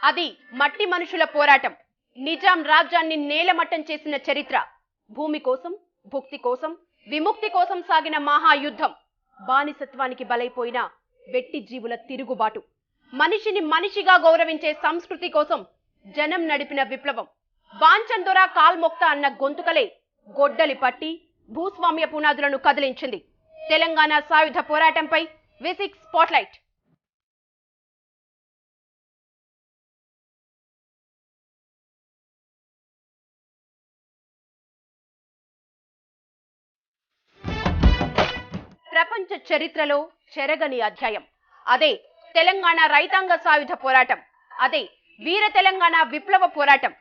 అది మట్టి మనుషుల పోరాటం. నిజాం రాజ్యాన్ని నేలమట్టం చేసిన చరిత్ర. భూమి కోసం, భుక్తి కోసం, విముక్తి కోసం సాగిన మహాయుద్ధం. బానిసత్వానికి బలైపోయిన వెట్టి జీవుల తిరుగుబాటు. మనిషిని మనిషిగా గౌరవించే సంస్కృతి కోసం జనం నడిపిన విప్లవం. బాంచందొర కాల్మొక్త అన్న గొంతుకలే గొడ్డలి పట్టి భూస్వామ్య పునాదులను కదిలించింది. తెలంగాణ సాయుధ పోరాటంపై V6 స్పాట్లైట్. ప్రపంచ చరిత్రలో చెరగని అధ్యాయం. అదే తెలంగాణ రైతాంగ సాయుధ పోరాటం. అదే వీర తెలంగాణ విప్లవ పోరాటం.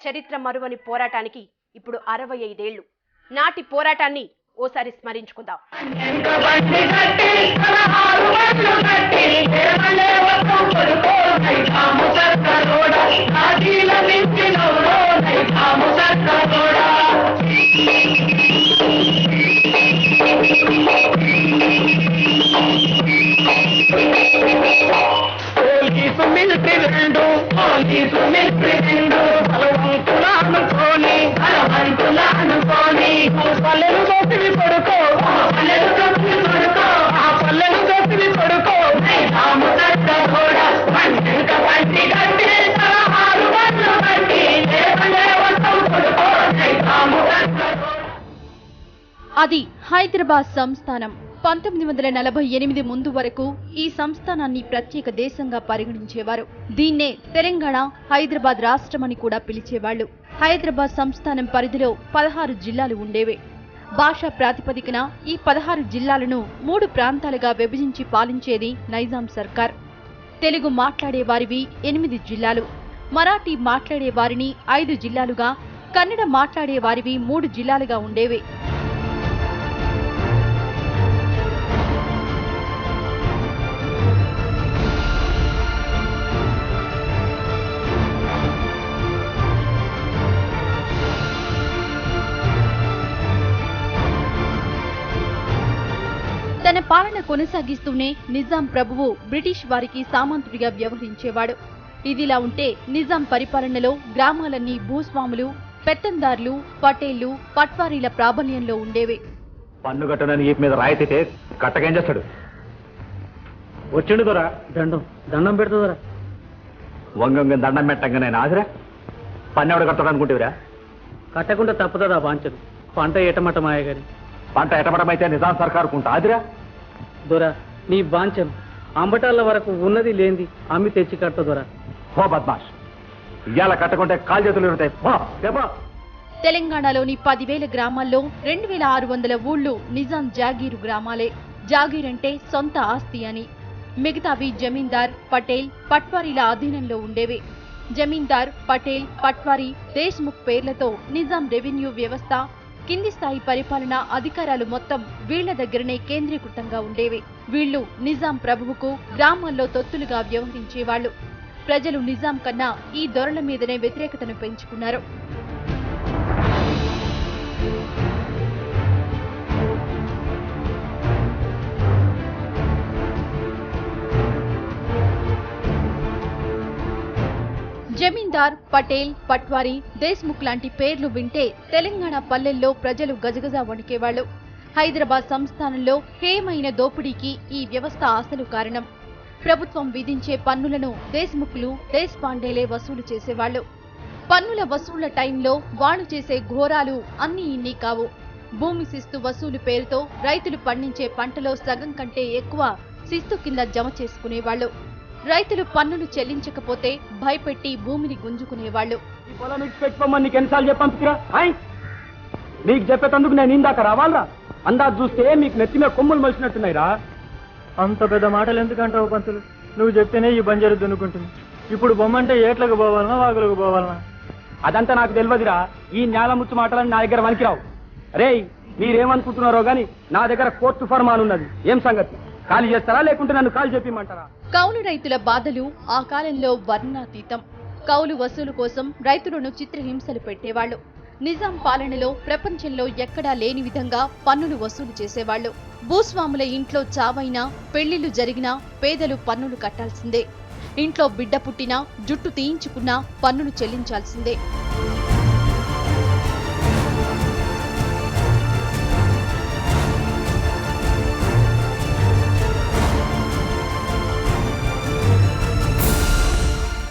చరిత్ర మరువని పోరాటానికి ఇప్పుడు 65 ఏళ్లు. నాటి పోరాటాన్ని ఓసారి స్మరించుకుందాం. అది హైదరాబాద్ సంస్థానం. 1948 ముందు వరకు ఈ సంస్థానాన్ని ప్రత్యేక దేశంగా పరిగణించేవారు. దీన్నే తెలంగాణ, హైదరాబాద్ రాష్ట్రమని కూడా పిలిచేవాళ్లు. హైదరాబాద్ సంస్థానం పరిధిలో 16 జిల్లాలు ఉండేవే. భాషా ప్రాతిపదికన ఈ 16 జిల్లాలను 3 ప్రాంతాలుగా విభజించి పాలించేది నైజాం సర్కార్. తెలుగు మాట్లాడే వారివి 8 జిల్లాలు, మరాఠీ మాట్లాడే వారిని 5 జిల్లాలుగా, కన్నడ మాట్లాడే వారివి 3 జిల్లాలుగా ఉండేవి. తన పాలన కొనసాగిస్తూనే నిజాం ప్రభువు బ్రిటిష్ వారికి సామంతుడిగా వ్యవహరించేవాడు. ఇదిలా ఉంటే నిజాం పరిపాలనలో గ్రామాలన్నీ భూస్వాములు, పెత్తందారులు, పటేళ్లు, పట్వారీల ప్రాబల్యంలో ఉండేవి. పన్ను కట్టనని ఈ మీద రాయితీతే కట్టకేం చేస్తాడు? వచ్చిండు దొరా, దండం పెడుతుందరా. వంగంగా దండం పెట్టంగానే ఆదిరా పన్ను ఎవడ కట్టడు అనుకుంటేవిరా? కట్టకుండా తప్పుతుందా బాంచదు? పంట ఏటమటమాయ గారి పంట ఎటమటమైతే నిజాం సర్కారుకుంటా ఆదిరా? దొరా నీ బాంచం అంబటాల వరకు ఉన్నది లేంది అమ్మి తెచ్చి కట్ట దొరా. హో బద్మాష్, ఇవాళ కట్టకుంటే కాలు చేతులు ఉంటాయి. తెలంగాణలోని 10,000 గ్రామాల్లో 2,600 ఊళ్ళు నిజాం జాగీరు గ్రామాలే. జాగీర్ అంటే సొంత ఆస్తి అని. మిగతావి జమీందార్, పటేల్, పట్వారీల అధీనంలో ఉండేవి. జమీందార్, పటేల్, పట్వారీ, దేశ్ముఖ్ పేర్లతో నిజాం రెవెన్యూ వ్యవస్థ, కింది స్థాయి పరిపాలన అధికారాలు మొత్తం వీళ్ల దగ్గరనే కేంద్రీకృతంగా ఉండేవి. వీళ్లు నిజాం ప్రభువుకు గ్రామాల్లో తొత్తులుగా వ్యవహరించేవాళ్లు. ప్రజలు నిజాం కన్నా ఈ దొరల మీదనే వ్యతిరేకతను పెంచుకున్నారు. జమీందార్, పటేల్, పట్వారీ, దేశ్ముఖ్ లాంటి పేర్లు వింటే తెలంగాణ పల్లెల్లో ప్రజలు గజగజ వణికేవాళ్లు. హైదరాబాద్ సంస్థానంలో హేయమైన దోపిడీకి ఈ వ్యవస్థ అసలు కారణం. ప్రభుత్వం విధించే పన్నులను దేశ్ముఖ్లు, దేశపాండేలే వసూలు చేసేవాళ్లు. పన్నుల వసూళ్ల టైంలో వాళ్లు చేసే ఘోరాలు అన్నీ ఇన్ని కావు. భూమి శిస్తు వసూలు పేరుతో రైతులు పండించే పంటలో సగం కంటే ఎక్కువ శిస్తు కింద జమ చేసుకునేవాళ్లు. రైతులు పన్నులు చెల్లించకపోతే భయపెట్టి భూమిని గుంజుకునేవాళ్లు. నీకు ఎన్నిసార్లు చెప్పంపిరా? నీకు చెప్పేటందుకు నేను ఇందాక రావాలరా? అందాజు చూస్తే మీకు నెత్తిమే కొమ్ములు మలిసినట్టున్నాయిరా. అంత పెద్ద మాటలు ఎందుకంటావు పంతులు? నువ్వు చెప్తేనే ఈ బంజరు దున్నుకుంటుంది. ఇప్పుడు బొమ్మంటే ఏట్లకు పోవాలనా, వాగులకు పోవాలనా? అదంతా నాకు తెలియదురా. ఈ నేల ముచ్చు మాటలని నా దగ్గర వనికిరావు. రే, మీరేమనుకుంటున్నారో గాని నా దగ్గర కోర్టు ఫర్మాన్ ఉన్నది. ఏం సంగతి? ఖాళీ చేస్తారా లేకుంటే నన్ను ఖాళీ చెప్పిమంటారా? కౌలు రైతుల బాధలు ఆ కాలంలో వర్ణాతీతం. కౌలు వసూలు కోసం రైతులను చిత్రహింసలు పెట్టేవాళ్లు. నిజాం పాలనలో ప్రపంచంలో ఎక్కడా లేని విధంగా పన్నులు వసూలు చేసేవాళ్లు. భూస్వాముల ఇంట్లో చావైనా, పెళ్లిళ్లు జరిగినా పేదలు పన్నులు కట్టాల్సిందే. ఇంట్లో బిడ్డ పుట్టినా జుట్టు తీయించుకున్నా పన్నులు చెల్లించాల్సిందే.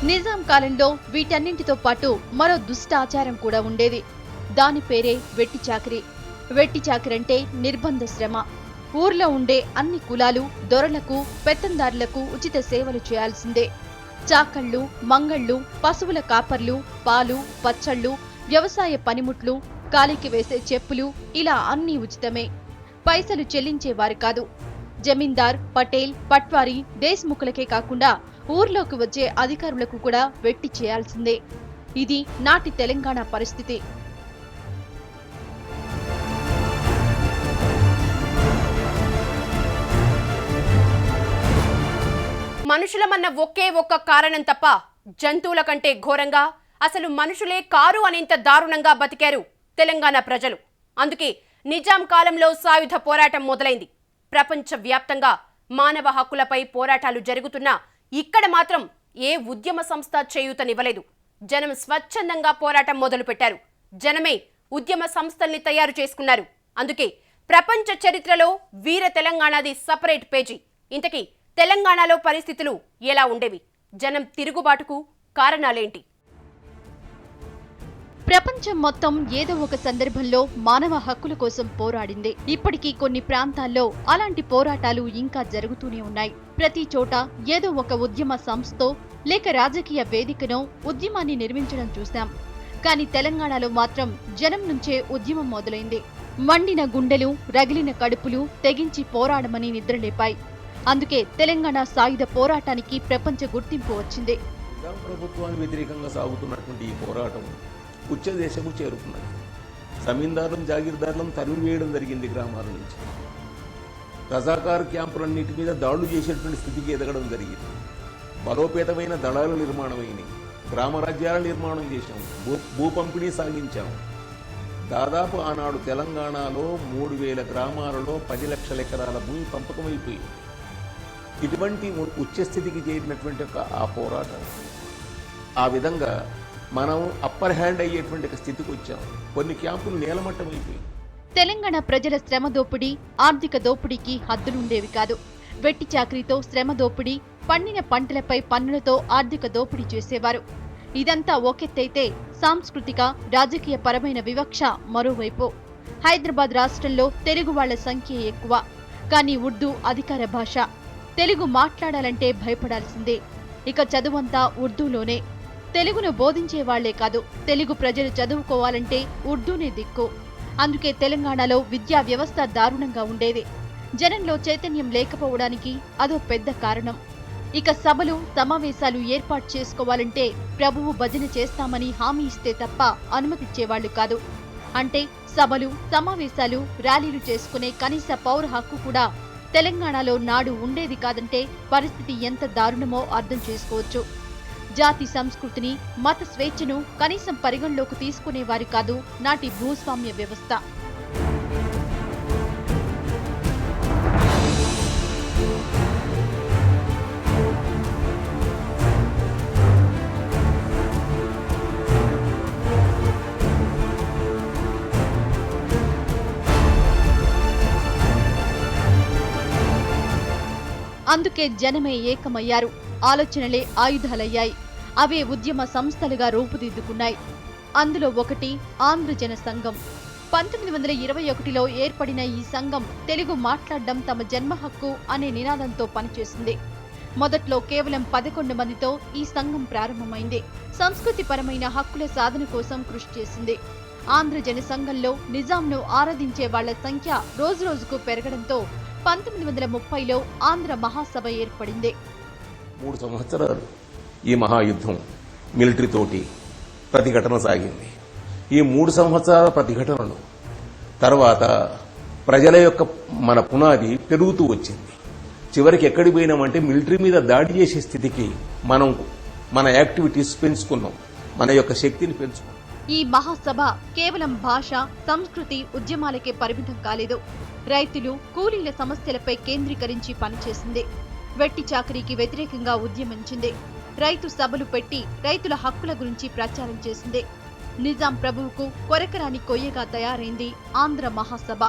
నిజాం కాలంలో వీటన్నింటితో పాటు మరో దుష్టాచారం కూడా ఉండేది. దాని పేరే వెట్టి చాకిరీ. వెట్టి చాకిరంటే నిర్బంధ శ్రమ. ఊర్లో ఉండే అన్ని కులాలు, దొరలకు, పెత్తందారులకు ఉచిత సేవలు చేయాల్సిందే. చాకళ్ళు, మంగళ్ళు, పశువుల కాపర్లు, పాలు, పచ్చళ్ళు, వ్యవసాయ పనిముట్లు, కాలికి వేసే చెప్పులు, ఇలా అన్నీ ఉచితమే. పైసలు చెల్లించేవారు కాదు. జమీందార్, పటేల్, పట్వారీ, దేశ్ముఖులకే కాకుండా ఊర్లోకి వచ్చే అధికారులకు కూడా వెట్టి చేయాల్సిందే. ఇది నాటి తెలంగాణ పరిస్థితి. మనుషులమన్న ఒకే ఒక్క కారణం తప్ప జంతువుల కంటే ఘోరంగా, అసలు మనుషులే కారు అనేంత దారుణంగా బతికారు తెలంగాణ ప్రజలు. అందుకే నిజాం కాలంలో సాయుధ పోరాటం మొదలైంది. ప్రపంచ వ్యాప్తంగా మానవ హక్కులపై పోరాటాలు జరుగుతున్నా ఇక్కడ మాత్రం ఏ ఉద్యమ సంస్థ చేయూతనివ్వలేదు. జనం స్వచ్ఛందంగా పోరాటం మొదలుపెట్టారు. జనమే ఉద్యమ సంస్థల్ని తయారు చేసుకున్నారు. అందుకే ప్రపంచ చరిత్రలో వీర తెలంగాణది సపరేట్ పేజీ. ఇంతకీ తెలంగాణలో పరిస్థితులు ఎలా ఉండేవి? జనం తిరుగుబాటుకు కారణాలేంటి? ప్రపంచం మొత్తం ఏదో ఒక సందర్భంలో మానవ హక్కుల కోసం పోరాడింది. ఇప్పటికీ కొన్ని ప్రాంతాల్లో అలాంటి పోరాటాలు ఇంకా జరుగుతూనే ఉన్నాయి. ప్రతి చోట ఏదో ఒక ఉద్యమ సంస్థో లేక రాజకీయ వేదికనో ఉద్యమాన్ని నిర్మించడం చూశాం. కానీ తెలంగాణలో మాత్రం జనం నుంచే ఉద్యమం మొదలైంది. మండిన గుండెలు, రగిలిన కడుపులు తెగించి పోరాడమని నిద్రలేపాయి. అందుకే తెలంగాణ సాయుధ పోరాటానికి ప్రపంచ గుర్తింపు వచ్చింది. ప్రభుత్వానికి వ్యతిరేకంగా సాగుతున్నటువంటి ఈ పోరాటం ఉచ్చ దేశము చేరుకున్నది. జమీందారులను, జాగీర్దారులను తరిమి వేయడం జరిగింది గ్రామాల నుంచి. రజాకారు క్యాంపులన్నిటి మీద దాడులు చేసేటువంటి స్థితికి ఎదగడం జరిగింది. బలోపేతమైన దళాల నిర్మాణమైనవి. గ్రామ రాజ్యాల నిర్మాణం చేశాము. భూ పంపిణీ సాగించాము. దాదాపు ఆనాడు తెలంగాణలో 3000 గ్రామాలలో 10 లక్షల ఎకరాల భూమి పంపకమైపోయింది. ఇటువంటి ఉచ్చస్థితికి చేరినటువంటి ఆ పోరాటం, ఆ విధంగా మనం అప్పర్ హ్యాండ్ అయ్యేటువంటి స్థితికి వచ్చాము. కొన్ని క్యాంపులు నేలమట్టం అయిపోయింది. తెలంగాణ ప్రజల శ్రమ దోపిడీ, ఆర్థిక దోపిడీకి హద్దులుండేవి కాదు. వెట్టి చాకరీతో శ్రమ దోపిడీ, పండిన పంటలపై పన్నులతో ఆర్థిక దోపిడీ చేసేవారు. ఇదంతా ఒకెత్తైతే సాంస్కృతిక, రాజకీయ పరమైన వివక్ష మరోవైపు. హైదరాబాద్ రాష్ట్రంలో తెలుగు వాళ్ల సంఖ్య ఎక్కువ. కానీ ఉర్దూ అధికార భాష. తెలుగు మాట్లాడాలంటే భయపడాల్సిందే. ఇక చదువంతా ఉర్దూలోనే. తెలుగును బోధించే వాళ్లే కాదు, తెలుగు ప్రజలు చదువుకోవాలంటే ఉర్దూనే దిక్కు. అందుకే తెలంగాణలో విద్యా వ్యవస్థ దారుణంగా ఉండేది. జనంలో చైతన్యం లేకపోవడానికి అదో పెద్ద కారణం. ఇక సభలు, సమావేశాలు ఏర్పాటు చేసుకోవాలంటే ప్రభువు భజన చేస్తామని హామీ ఇస్తే తప్ప అనుమతిచ్చేవాళ్లు కాదు. అంటే సభలు, సమావేశాలు, ర్యాలీలు చేసుకునే కనీస పౌర హక్కు కూడా తెలంగాణలో నాడు ఉండేది కాదంటే పరిస్థితి ఎంత దారుణమో అర్థం చేసుకోవచ్చు. జాతి సంస్కృతిని, మత స్వేచ్ఛను కనీసం పరిగణలోకి తీసుకునేవారు కాదు నాటి భూస్వామ్య వ్యవస్థ. అందుకే జనమే ఏకమయ్యారు. ఆలోచనలే ఆయుధాలయ్యాయి. అవే ఉద్యమ సంస్థలుగా రూపుదిద్దుకున్నాయి. అందులో ఒకటి ఆంధ్రజన సంఘం. 1921లో ఏర్పడిన ఈ సంఘం తెలుగు మాట్లాడడం తమ జన్మ హక్కు అనే నినాదంతో పనిచేసింది. మొదట్లో కేవలం 11 మందితో ఈ సంఘం ప్రారంభమైంది. సంస్కృతిపరమైన హక్కుల సాధన కోసం కృషి చేసింది. ఆంధ్రజన సంఘంలో నిజాంను ఆరాధించే వాళ్ల సంఖ్య రోజురోజుకు పెరగడంతో 1930లో ఆంధ్ర మహాసభ ఏర్పడింది. 3 సంవత్సరాలు ఈ మహాయుద్ధం మిలిటరీతోటి ప్రతిఘటన సాగింది. ఈ 3 సంవత్సరాల ప్రతిఘటనలు తర్వాత ప్రజల యొక్క మన పునాది పెరుగుతూ వచ్చింది. చివరికి ఎక్కడికి పోయినామంటే మిలిటరీ మీద దాడి చేసే స్థితికి మనం మన యాక్టివిటీస్ పెంచుకున్నాం, మన యొక్క శక్తిని పెంచుకున్నాం. ఈ మహాసభ కేవలం భాష, సంస్కృతి, ఉద్యమాలకే పరిమితం కాలేదు. రైతులు, కూలీల సమస్యలపై కేంద్రీకరించి పనిచేసింది. వెట్టి చాకరీకి వ్యతిరేకంగా ఉద్యమించింది. రైతు సభలు పెట్టి రైతుల హక్కుల గురించి ప్రచారం చేసింది. నిజాం ప్రభువుకు కొరకరాని కొయ్యగా తయారైంది ఆంధ్ర మహాసభ.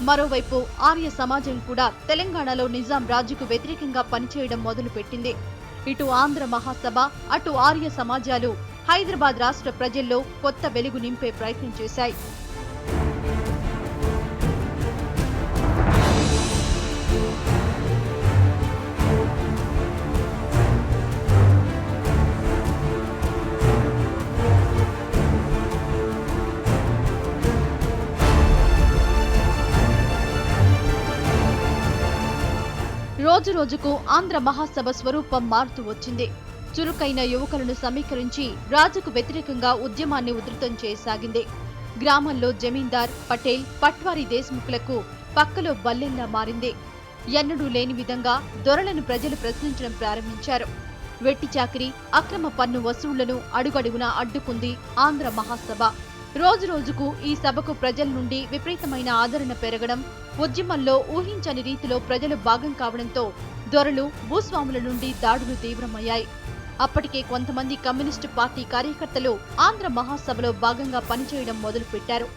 మరోవైపు ఆర్య సమాజం కూడా తెలంగాణలో నిజాం రాజుకు వ్యతిరేకంగా పనిచేయడం మొదలుపెట్టింది. ఇటు ఆంధ్ర మహాసభ, అటు ఆర్య సమాజాలు హైదరాబాద్ రాష్ట్ర ప్రజల్లో కొత్త వెలుగు నింపే ప్రయత్నం చేశాయి. రోజు రోజుకు ఆంధ్ర మహాసభ స్వరూపం మారుతూ వచ్చింది. చురుకైన యువకులను సమీకరించి రాజుకు వ్యతిరేకంగా ఉద్యమాన్ని ఉధృతం చేయసాగింది. గ్రామంలో జమీందార్, పటేల్, పట్వారీ దేశ్ముఖులకు పక్కలో బల్లెల్లా మారింది. ఎన్నడూ లేని విధంగా దొరలను ప్రజలు ప్రశ్నించడం ప్రారంభించారు. వెట్టి చాకిరీ, అక్రమ పన్ను వసూళ్లను అడుగడుగునా అడ్డుకుంది ఆంధ్ర మహాసభ. రోజు రోజుకు ఈ సభకు ప్రజల నుండి విపరీతమైన ఆదరణ పెరగడం, ఉద్యమంలో ఊహించని రీతిలో ప్రజలు భాగం కావడంతో దొరలు, భూస్వాముల నుండి దాడులు తీవ్రమయ్యాయి. అప్పటికే కొంతమంది కమ్యూనిస్టు పార్టీ కార్యకర్తలు ఆంధ్ర మహాసభలో భాగంగా పనిచేయడం మొదలుపెట్టారు.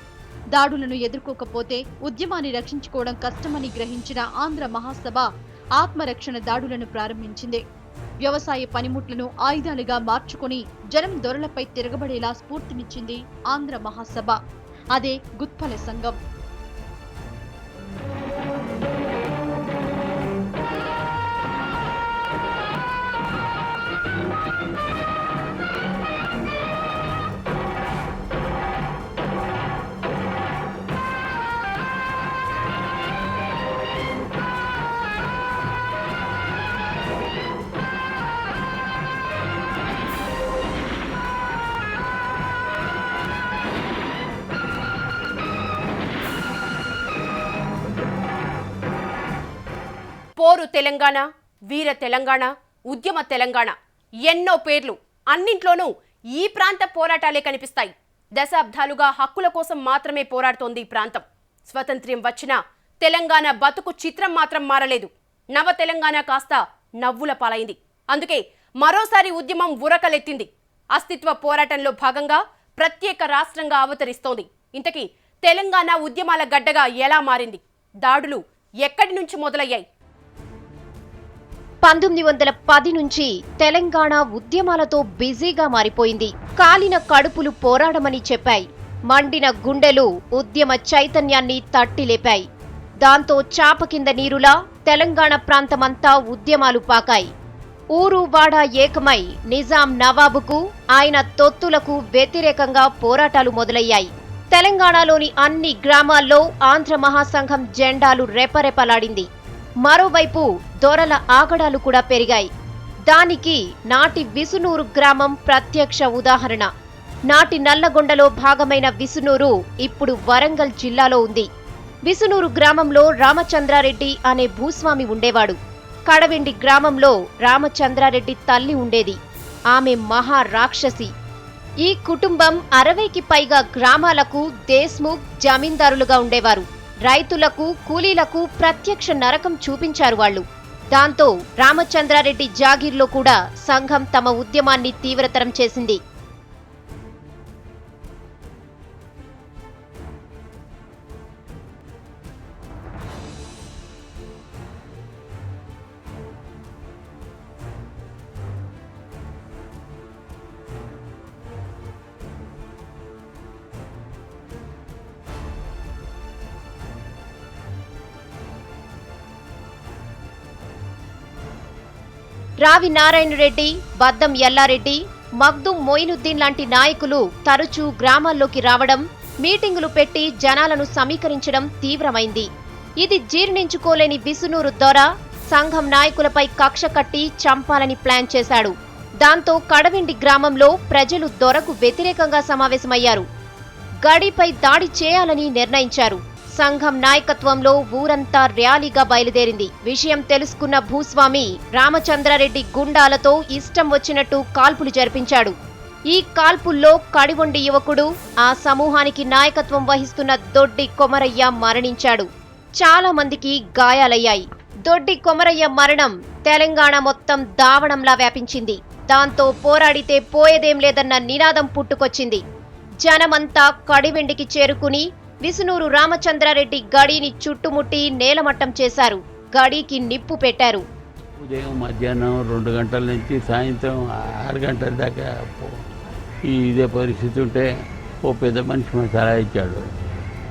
దాడులను ఎదుర్కోకపోతే ఉద్యమాన్ని రక్షించుకోవడం కష్టమని గ్రహించిన ఆంధ్ర మహాసభ ఆత్మరక్షణ దాడులను ప్రారంభించింది. వ్యవసాయ పనిముట్లను ఆయుధాలుగా మార్చుకుని జనం దొరలపై తిరగబడేలా స్ఫూర్తినిచ్చింది ఆంధ్ర మహాసభ. అదే గుత్పల సంఘం. పోరు తెలంగాణ, వీర తెలంగాణ, ఉద్యమ తెలంగాణ, ఎన్నో పేర్లు. అన్నింట్లోనూ ఈ ప్రాంత పోరాటాలే కనిపిస్తాయి. దశాబ్దాలుగా హక్కుల కోసం మాత్రమే పోరాడుతోంది ఈ ప్రాంతం. స్వతంత్ర్యం వచ్చినా తెలంగాణ బతుకు చిత్రం మాత్రం మారలేదు. నవ తెలంగాణ కాస్త నవ్వుల పాలైంది. అందుకే మరోసారి ఉద్యమం ఉరకలెత్తింది. అస్తిత్వ పోరాటంలో భాగంగా ప్రత్యేక రాష్ట్రంగా అవతరిస్తోంది. ఇంతకీ తెలంగాణ ఉద్యమాల గడ్డగా ఎలా మారింది? దాడులు ఎక్కడి నుంచి మొదలయ్యాయి? 1910 నుంచి తెలంగాణ ఉద్యమాలతో బిజీగా మారిపోయింది. కాలిన కడుపులు పోరాడమని చెప్పాయి. మండిన గుండెలు ఉద్యమ చైతన్యాన్ని తట్టిలేపాయి. దాంతో చాప కింద నీరులా తెలంగాణ ప్రాంతమంతా ఉద్యమాలు పాకాయి. ఊరు వాడ ఏకమై నిజాం నవాబుకు, ఆయన తొత్తులకు వ్యతిరేకంగా పోరాటాలు మొదలయ్యాయి. తెలంగాణలోని అన్ని గ్రామాల్లో ఆంధ్ర మహాసంఘం జెండాలు రెపరెపలాడింది. మరోవైపు దొరల ఆగడాలు కూడా పెరిగాయి. దానికి నాటి విసునూరు గ్రామం ప్రత్యక్ష ఉదాహరణ. నాటి నల్లగొండలో భాగమైన విసునూరు ఇప్పుడు వరంగల్ జిల్లాలో ఉంది. విసునూరు గ్రామంలో రామచంద్రారెడ్డి అనే భూస్వామి ఉండేవాడు. కడవెండి గ్రామంలో రామచంద్రారెడ్డి తల్లి ఉండేది. ఆమె మహారాక్షసి. ఈ కుటుంబం 60కి పైగా గ్రామాలకు దేశ్ముఖ్ జమీందారులుగా ఉండేవారు. రైతులకు, కూలీలకు ప్రత్యక్ష నరకం చూపించారు వాళ్ళు. దాంతో రామచంద్రారెడ్డి జాగీర్లో కూడా సంఘం తమ ఉద్యమాన్ని తీవ్రతరం చేసింది. రావి నారాయణరెడ్డి, బద్దం ఎల్లారెడ్డి, మగ్దుం మొయినుద్దీన్ లాంటి నాయకులు తరచూ గ్రామాల్లోకి రావడం, మీటింగులు పెట్టి జనాలను సమీకరించడం తీవ్రమైంది. ఇది జీర్ణించుకోలేని విసునూరు దొర సంఘం నాయకులపై కక్ష కట్టి చంపాలని ప్లాన్ చేశాడు. దాంతో కడవెండి గ్రామంలో ప్రజలు దొరకు వ్యతిరేకంగా సమావేశమయ్యారు. గడిపై దాడి చేయాలని నిర్ణయించారు. సంఘం నాయకత్వంలో ఊరంతా ర్యాలీగా బయలుదేరింది. విషయం తెలుసుకున్న భూస్వామి రామచంద్రారెడ్డి గుండాలతో ఇష్టం వచ్చినట్టు కాల్పులు జరిపించాడు. ఈ కాల్పుల్లో కడివొండి యువకుడు, ఆ సమూహానికి నాయకత్వం వహిస్తున్న దొడ్డి కొమరయ్య మరణించాడు. చాలా మందికి గాయాలయ్యాయి. దొడ్డి కొమరయ్య మరణం తెలంగాణ మొత్తం దావణంలా వ్యాపించింది. దాంతో పోరాడితే పోయేదేం లేదన్న నినాదం పుట్టుకొచ్చింది. జనమంతా కడివెండికి చేరుకుని విసునూరు రామచంద్రారెడ్డి గడిని చుట్టుముట్టి నేలమట్టం చేశారు. గడికి నిప్పు పెట్టారు. ఉదయం మధ్యాహ్నం 2 గంటల నుంచి సాయంత్రం 6 గంటల దాకా ఇదే పరిస్థితి ఉంటే ఓ పెద్ద మనిషి మా సలహా ఇచ్చాడు.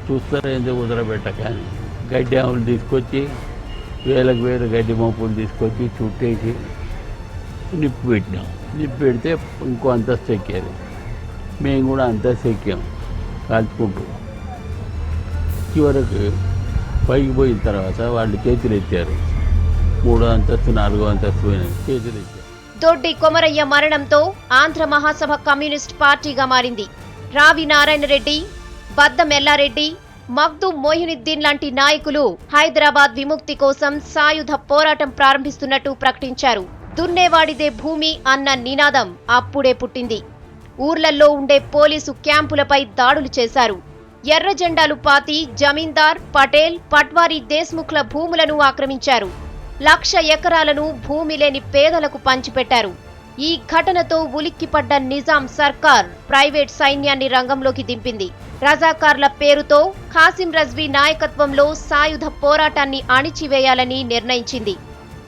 చూస్తారా ఎందుకు వదలబెట్టకని గడ్డి ఆవులు తీసుకొచ్చి వేలకు వేలు గడ్డి మోపులు తీసుకొచ్చి చుట్టేసి నిప్పు పెట్టినాం. నిప్పు పెడితే ఇంకో అంతస్తు ఎక్కారు. మేము కూడా అంతస్తు ఎక్కాం కాల్చుకుంటూ. చివరకు పైకి పోయిన తర్వాత వాళ్ళు చేతులు ఎత్తారు. 3వ అంతస్తు 4వ అంతస్తు పోయిన చేతులు ఎత్తారు. దొడ్డి కొమరయ్య మరణంతో ఆంధ్ర మహాసభ కమ్యూనిస్ట్ పార్టీగా మారింది. రావి నారాయణ రెడ్డి, బద్దం ఎల్లారెడ్డి, మగ్దూం మొయినుద్దీన్ లాంటి నాయకులు హైదరాబాద్ విముక్తి కోసం సాయుధ పోరాటం ప్రారంభిస్తున్నట్టు ప్రకటించారు. దున్నేవాడిదే భూమి అన్న నినాదం అప్పుడే పుట్టింది. ఊర్లల్లో ఉండే పోలీసు క్యాంపులపై దాడులు చేశారు. ఎర్ర జెండాలు పాతి జమీందార్, పటేల్, పట్వారీ, దేశ్ముఖ్ల భూములను ఆక్రమించారు. 1,00,000 ఎకరాలను భూమి లేని పేదలకు పంచిపెట్టారు. ఈ ఘటనతో ఉలిక్కిపడ్డ నిజాం సర్కార్ ప్రైవేట్ సైన్యాన్ని రంగంలోకి దింపింది. రజాకార్ల పేరుతో ఖాసిం రజ్వీ నాయకత్వంలో సాయుధ పోరాటాన్ని అణిచివేయాలని నిర్ణయించింది.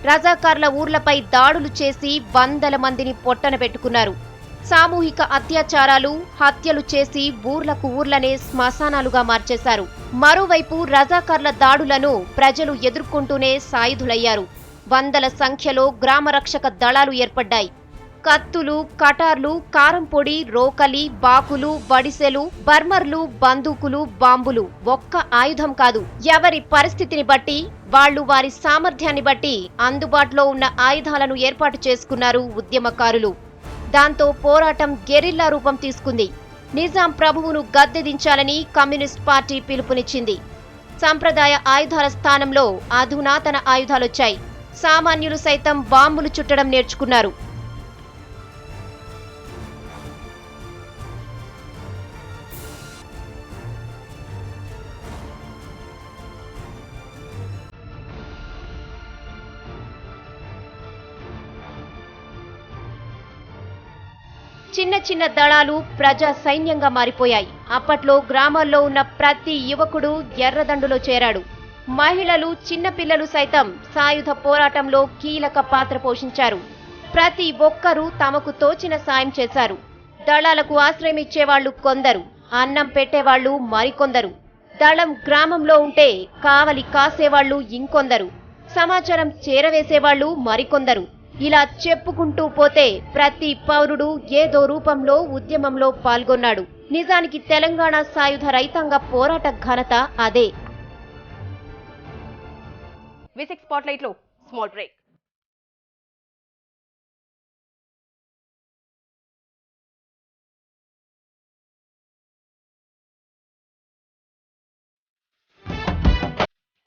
రజాకార్ల ఊర్లపై దాడులు చేసి వందల మందిని పొట్టన పెట్టుకున్నారు. సామూహిక అత్యాచారాలు, హత్యలు చేసి ఊర్లనే శ్మశానాలుగా మార్చేశారు. మరోవైపు రజాకార్ల దాడులను ప్రజలు ఎదుర్కొంటూనే సాయుధులయ్యారు. వందల సంఖ్యలో గ్రామరక్షక దళాలు ఏర్పడ్డాయి. కత్తులు, కటార్లు, కారంపొడి, రోకలి, బాకులు, వడిసెలు, బర్మర్లు, బందూకులు, బాంబులు ఒక్క ఆయుధం కాదు. ఎవరి పరిస్థితిని బట్టి, వాళ్లు వారి సామర్థ్యాన్ని బట్టి అందుబాటులో ఉన్న ఆయుధాలను ఏర్పాటు చేసుకున్నారు ఉద్యమకారులు. దాంతో పోరాటం గెరిల్లా రూపం తీసుకుంది. నిజాం ప్రభువును గద్దెదించాలని కమ్యూనిస్ట్ పార్టీ పిలుపునిచ్చింది. సంప్రదాయ ఆయుధాల స్థానంలో అధునాతన ఆయుధాలొచ్చాయి. సామాన్యులు సైతం బాంబులు చుట్టడం నేర్చుకున్నారు. చిన్న చిన్న దళాలు ప్రజా సైన్యంగా మారిపోయాయి. అప్పట్లో గ్రామాల్లో ఉన్న ప్రతి యువకుడు ఎర్రదండులో చేరాడు. మహిళలు, చిన్నపిల్లలు సైతం సాయుధ పోరాటంలో కీలక పాత్ర పోషించారు. ప్రతి ఒక్కరూ తమకు తోచిన సాయం చేశారు. దళాలకు ఆశ్రయమిచ్చేవాళ్లు కొందరు, అన్నం పెట్టేవాళ్లు మరికొందరు. దళం గ్రామంలో ఉంటే కావలి కాసేవాళ్లు ఇంకొందరు, సమాచారం చేరవేసేవాళ్లు మరికొందరు. ఇలా చెప్పుకుంటూ పోతే ప్రతి పౌరుడు ఏదో రూపంలో ఉద్యమంలో పాల్గొన్నాడు. నిజానికి తెలంగాణ సాయుధ రైతాంగ పోరాట ఘనత అదే. V6 స్పాట్లైట్ లో స్మాల్ బ్రేక్.